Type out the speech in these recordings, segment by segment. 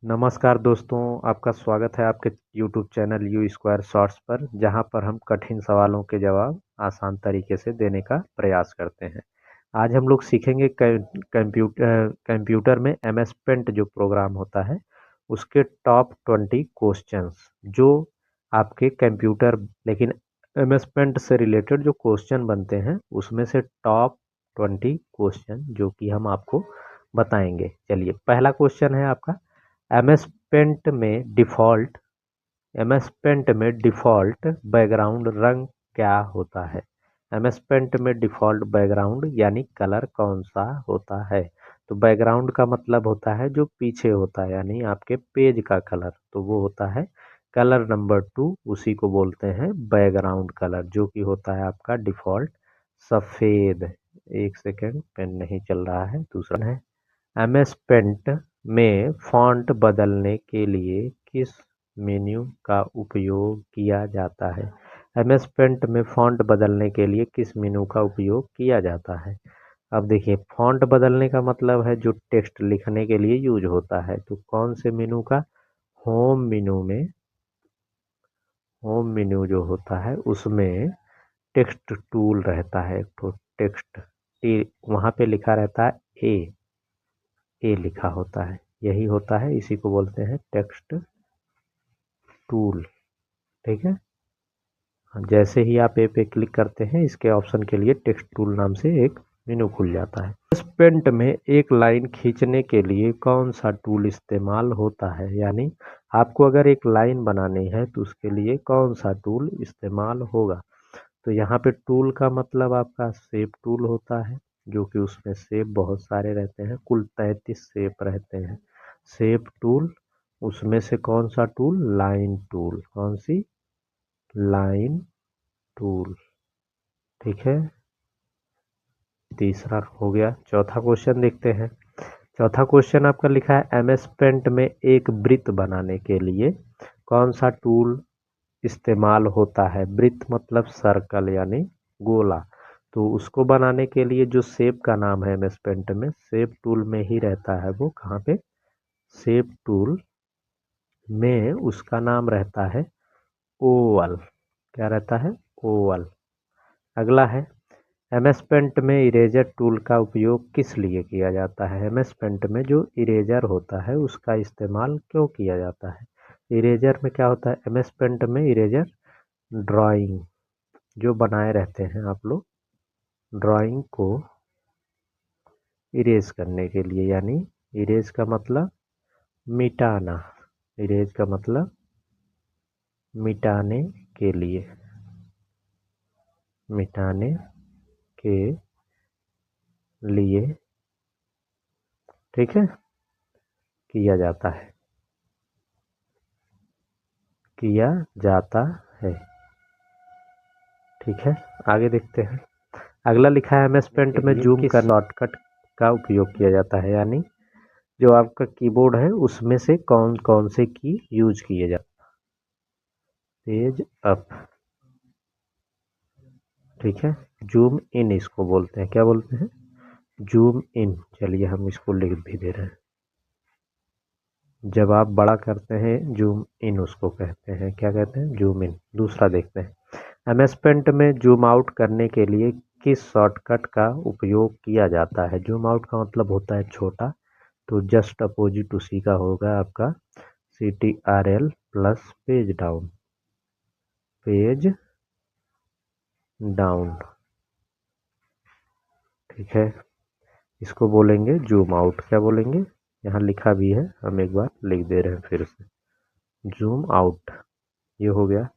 नमस्कार दोस्तों, आपका स्वागत है आपके YouTube channel you square shorts पर, जहां पर हम कठिन सवालों के जवाब आसान तरीके से देने का प्रयास करते हैं। आज हम लोग सीखेंगे कंप्यूटर में MS पेंट जो प्रोग्राम होता है उसके टॉप 20 क्वेश्चंस जो आपके कंप्यूटर लेकिन MS पेंट से रिलेटेड जो क्वेश्चन बनते हैं उसमें से टॉप 20 क्वेश्चन जो कि हम आपको बताएंगे। चलिए, पहला क्वेश्चन है आपका, एमएस पेंट में डिफ़ॉल्ट एमएस पेंट में डिफ़ॉल्ट बैकग्राउंड रंग क्या होता है? एमएस पेंट में डिफ़ॉल्ट बैकग्राउंड यानी कलर कौन सा होता है? तो बैकग्राउंड का मतलब होता है जो पीछे होता है, यानी आपके पेज का कलर, तो वो होता है कलर नंबर 2, उसी को बोलते हैं बैकग्राउंड कलर, जो कि होता है आपका डिफ़ॉल्ट सफ़ेद। एक सेकेंड, पेन नहीं चल रहा है। दूसरा है, एमएस पेंट में फ़ॉन्ट बदलने के लिए किस मेन्यू का उपयोग किया जाता है? एमएस पेंट में फ़ॉन्ट बदलने के लिए किस मेन्यू का उपयोग किया जाता है? अब देखिए, फ़ॉन्ट बदलने का मतलब है जो टेक्स्ट लिखने के लिए यूज होता है, तो कौन से मेन्यू का? होम मेन्यू में, होम मेन्यू जो होता है उसमें टेक्स्ट टूल रहता है, तो टेक्स्ट वहाँ पे लिखा रहता है ए लिखा होता है, यही होता है, इसी को बोलते हैं टेक्स्ट टूल। ठीक है, जैसे ही आप ए पे क्लिक करते हैं इसके ऑप्शन के लिए टेक्स्ट टूल नाम से एक मेनू खुल जाता है। इस पेंट में एक लाइन खींचने के लिए कौन सा टूल इस्तेमाल होता है? यानी आपको अगर एक लाइन बनानी है तो उसके लिए कौन सा टूल इस्तेमाल होगा? तो यहाँ पे टूल का मतलब आपका शेप टूल होता है, जो कि उसमें शेप बहुत सारे रहते हैं, कुल 33 शेप रहते हैं। शेप टूल, उसमें से कौन सा टूल? Line tool. कौन सी? Line tool. ठीक है, तीसरा हो गया। चौथा क्वेश्चन देखते हैं। चौथा क्वेश्चन आपका लिखा है, एमएस पेंट में एक वृत्त बनाने के लिए कौन सा टूल इस्तेमाल होता है? वृत्त मतलब सर्कल यानी गोला, तो उसको बनाने के लिए जो शेप का नाम है एमएस पेंट में, शेप टूल में ही रहता है। वो कहाँ पे? शेप टूल में उसका नाम रहता है ओवल। क्या रहता है? ओवल। अगला है, एमएस पेंट में इरेजर टूल का उपयोग किस लिए किया जाता है? एमएस पेंट में जो इरेजर होता है उसका इस्तेमाल क्यों किया जाता है? इरेजर में क्या होता है? एमएस पेंट में इरेजर ड्राइंग जो बनाए रहते हैं आप लोग, ड्राइंग को इरेज करने के लिए, यानी इरेज का मतलब मिटाना, इरेज का मतलब मिटाने के लिए, मिटाने के लिए, ठीक है, किया जाता है, किया जाता है। ठीक है, आगे देखते हैं। अगला लिखा है, एमएस पेंट में जूम कर शॉर्टकट का उपयोग किया जाता है, यानी जो आपका कीबोर्ड है उसमें से कौन कौन से की यूज किए जाते हैं? पेज अप, ठीक है, जूम इन इसको बोलते हैं। क्या बोलते हैं? Zoom in. चलिए हम इसको लिख भी दे रहे हैं, जब आप बड़ा करते हैं जूम इन उसको कहते हैं। क्या कहते हैं? Zoom in. दूसरा देखते हैं, एमएस पेंट में जूम आउट करने के लिए किस शॉर्टकट का उपयोग किया जाता है? जूम आउट का मतलब होता है छोटा, तो जस्ट अपोजिट उसी का होगा आपका CTRL plus page down, page down. ठीक है, इसको बोलेंगे जूम आउट। क्या बोलेंगे? यहाँ लिखा भी है, हम एक बार लिख दे रहे हैं फिर से, जूम आउट। ये हो गया।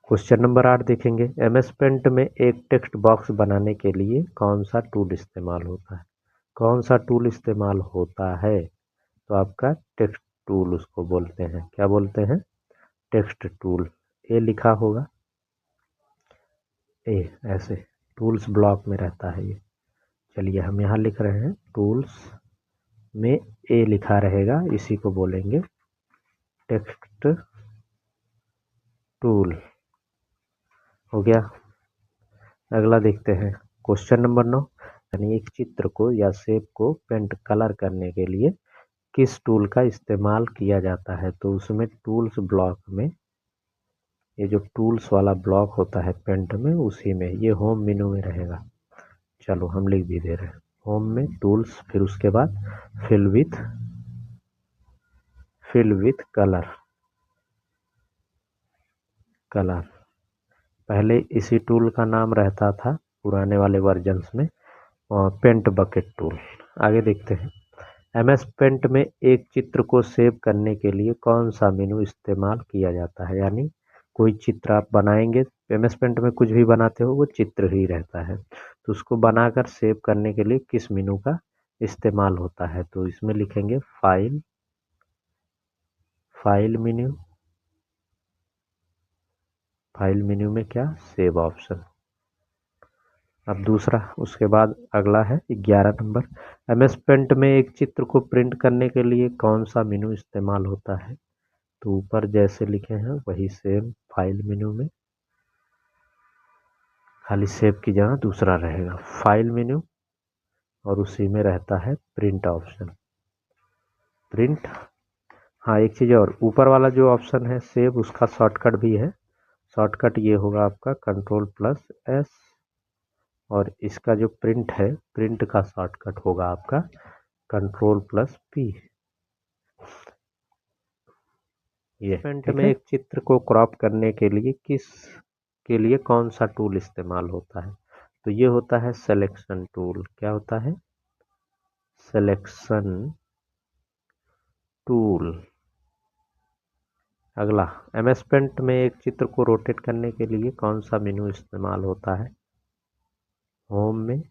क्वेश्चन नंबर 8 देखेंगे, एमएस पेंट में एक टेक्स्ट बॉक्स बनाने के लिए कौन सा टूल इस्तेमाल होता है? कौन सा टूल इस्तेमाल होता है? तो आपका टेक्स्ट टूल उसको बोलते हैं। क्या बोलते हैं? Text tool. ए लिखा होगा, ए ऐसे टूल्स ब्लॉक में रहता है ये। चलिए हम यहाँ लिख रहे हैं, टूल्स में ए लिखा रहेगा, इसी को बोलेंगे टेक्स्ट टूल। हो गया। अगला देखते हैं, क्वेश्चन नंबर 9, यानी एक चित्र को या शेप को पेंट कलर करने के लिए किस टूल का इस्तेमाल किया जाता है, तो उसमें टूल्स ब्लॉक में ये जो टूल्स वाला ब्लॉक होता है पेंट में, उसी में ये होम मेनू में रहेगा। चलो हम लिख भी दे रहे हैं होम में टूल्स, फिर उसके बाद फिल विथ कलर। पहले इसी टूल का नाम रहता था पुराने वाले वर्जन्स में, पेंट बकेट टूल। आगे देखते हैं, एमएस पेंट में एक चित्र को सेव करने के लिए कौन सा मेनू इस्तेमाल किया जाता है। यानी कोई चित्र आप बनाएंगे, एमएस पेंट में कुछ भी बनाते हो वो चित्र ही रहता है, तो उसको बनाकर सेव करने के लिए किस मेनू का इस्तेमाल होता है। तो इसमें लिखेंगे फाइल मेन्यू में क्या, सेव ऑप्शन। अब दूसरा, उसके बाद अगला है 11 नंबर, एमएस पेंट में एक चित्र को प्रिंट करने के लिए कौन सा मेनू इस्तेमाल होता है। तो ऊपर जैसे लिखे हैं वही सेम फाइल मेन्यू में, खाली सेव की जगह दूसरा रहेगा फाइल मेन्यू, और उसी में रहता है प्रिंट ऑप्शन। प्रिंट, हाँ एक चीज़ और, ऊपर वाला जो ऑप्शन है सेव, उसका शॉर्टकट भी है। शॉर्टकट ये होगा आपका Ctrl+S, और इसका जो प्रिंट है, प्रिंट का शॉर्टकट होगा आपका Ctrl+P। ये पेंट में एक चित्र को क्रॉप करने के लिए कौन सा टूल इस्तेमाल होता है। तो ये होता है सिलेक्शन टूल। क्या होता है, सिलेक्शन टूल। अगला, एमएस पेंट में एक चित्र को रोटेट करने के लिए कौन सा मेनू इस्तेमाल होता है। होम में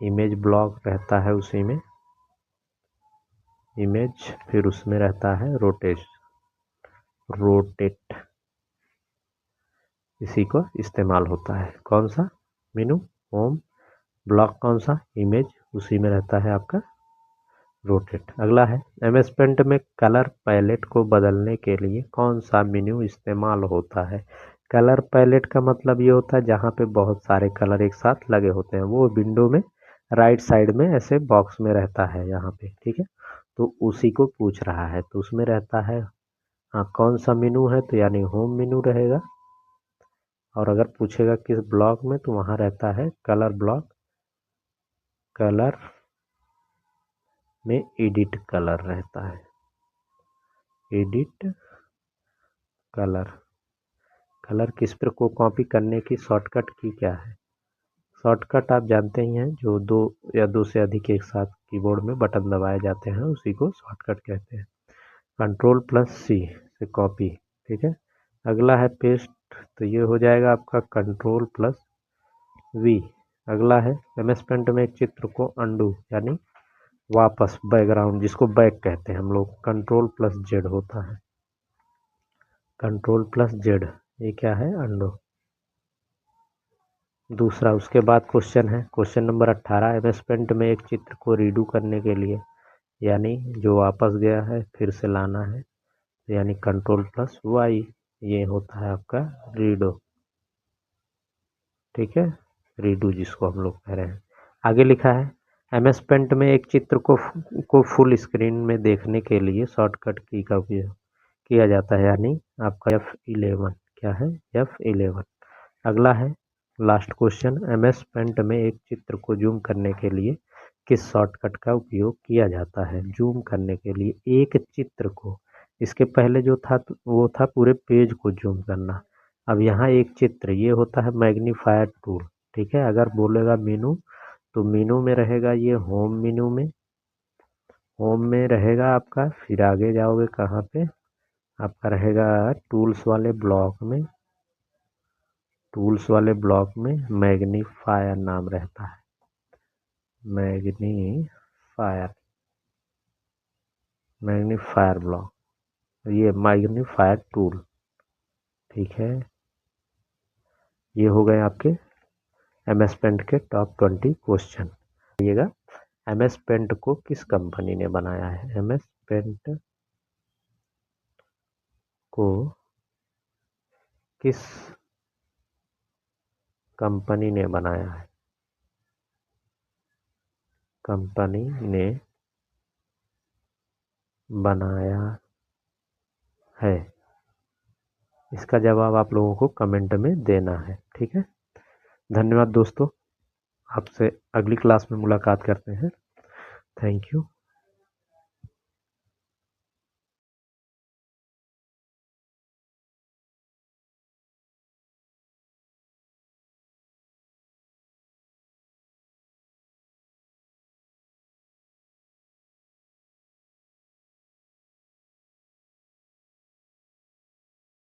इमेज ब्लॉक रहता है, उसी में इमेज, फिर उसमें रहता है रोटेट, इसी को इस्तेमाल होता है। कौन सा मेनू, होम, ब्लॉक कौन सा, इमेज, उसी में रहता है आपका रोटेट। अगला है, एमएस पेंट में कलर पैलेट को बदलने के लिए कौन सा मेन्यू इस्तेमाल होता है। कलर पैलेट का मतलब ये होता है जहाँ पे बहुत सारे कलर एक साथ लगे होते हैं, वो विंडो में राइट साइड में ऐसे बॉक्स में रहता है यहाँ पे, ठीक है। तो उसी को पूछ रहा है, तो उसमें रहता है, हाँ कौन सा मेनू है, तो यानी होम मेनू रहेगा। और अगर पूछेगा किस ब्लॉक में, तो वहाँ रहता है कलर ब्लॉक। कलर में एडिट कलर रहता है, एडिट कलर किस पर को कॉपी करने की शॉर्टकट की क्या है। शॉर्टकट आप जानते ही हैं, जो दो या दो से अधिक एक साथ कीबोर्ड में बटन दबाए जाते हैं, उसी को शॉर्टकट कहते हैं। Ctrl+C से कॉपी, ठीक है। अगला है पेस्ट, तो ये हो जाएगा आपका Ctrl+V। अगला है, एमएस पेंट में एक चित्र को अंडू यानी वापस, बैकग्राउंड जिसको बैक कहते हैं हम लोग, Ctrl+Z होता है। Ctrl+Z, ये क्या है, अंडू। दूसरा, उसके बाद क्वेश्चन है, क्वेश्चन नंबर 18, एमएस पेंट में एक चित्र को रीडू करने के लिए, यानी जो वापस गया है फिर से लाना है, यानी Ctrl+Y, ये होता है आपका रीडो, ठीक है, रीडू जिसको हम लोग कह रहे हैं। आगे लिखा है, एमएस पेंट में एक चित्र को फुल स्क्रीन में देखने के लिए शॉर्टकट की का उपयोग किया जाता है, यानी आपका F11, क्या है, F11। अगला है लास्ट क्वेश्चन, एमएस पेंट में एक चित्र को जूम करने के लिए किस शॉर्टकट का उपयोग किया जाता है। जूम करने के लिए एक चित्र को, इसके पहले जो था वो था पूरे पेज को जूम करना, अब यहाँ एक चित्र, ये होता है मैग्नीफायर टूल, ठीक है। अगर बोलेगा मेनू, तो मेनू में रहेगा ये होम मेनू में, होम में रहेगा आपका, फिर आगे जाओगे कहाँ पे, आपका रहेगा टूल्स वाले ब्लॉक में, टूल्स वाले ब्लॉक में मैग्नीफायर नाम रहता है, मैग्नीफायर ब्लॉक, ये मैग्नीफायर टूल, ठीक है। ये हो गए आपके एमएस पेंट के टॉप 20 क्वेश्चन। आइएगा, एमएस पेंट को किस कंपनी ने बनाया है। एमएस पेंट को किस कंपनी ने बनाया है। कंपनी ने बनाया है? इसका जवाब आप लोगों को कमेंट में देना है। ठीक है, धन्यवाद दोस्तों, आपसे अगली क्लास में मुलाकात करते हैं। Thank you.